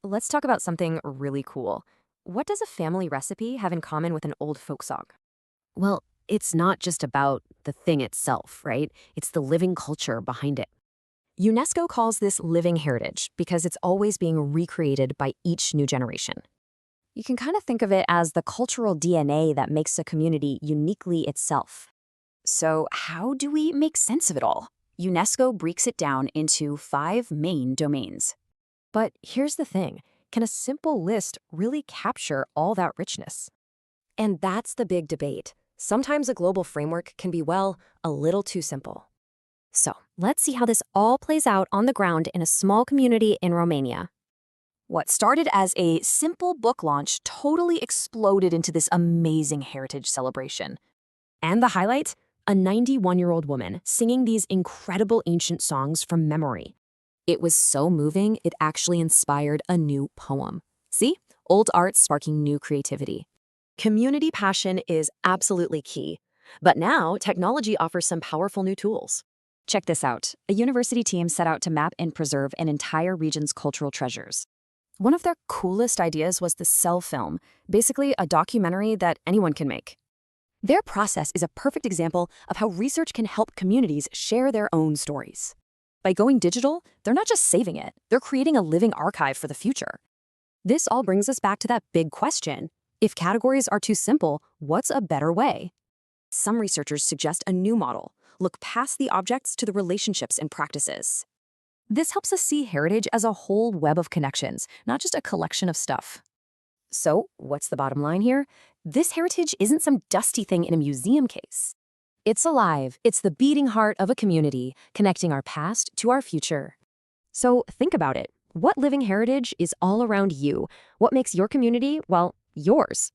Let's talk about something really cool. What does a family recipe have in common with an old folk song? Well, it's not just about the thing itself, right? It's the living culture behind it. UNESCO calls this living heritage because it's always being recreated by each new generation. You can kind of think of it as the cultural DNA that makes a community uniquely itself. So, how do we make sense of it all? UNESCO breaks it down into 5 main domains. But here's the thing, can a simple list really capture all that richness? And that's the big debate. Sometimes a global framework can be, well, a little too simple. So, let's see how this all plays out on the ground in a small community in Romania. What started as a simple book launch totally exploded into this amazing heritage celebration. And the highlight? A 91-year-old woman singing these incredible ancient songs from memory. It was so moving, it actually inspired a new poem. See? Old art sparking new creativity. Community passion is absolutely key. But now, technology offers some powerful new tools. Check this out. A university team set out to map and preserve an entire region's cultural treasures. One of their coolest ideas was the cell film, basically a documentary that anyone can make. Their process is a perfect example of how research can help communities share their own stories. By going digital, they're not just saving it, they're creating a living archive for the future. This all brings us back to that big question. If categories are too simple, what's a better way? Some researchers suggest a new model. Look past the objects to the relationships and practices. This helps us see heritage as a whole web of connections, not just a collection of stuff. So, what's the bottom line here? This heritage isn't some dusty thing in a museum case. It's alive. It's the beating heart of a community, connecting our past to our future. So, think about it. What living heritage is all around you? What makes your community, well, yours?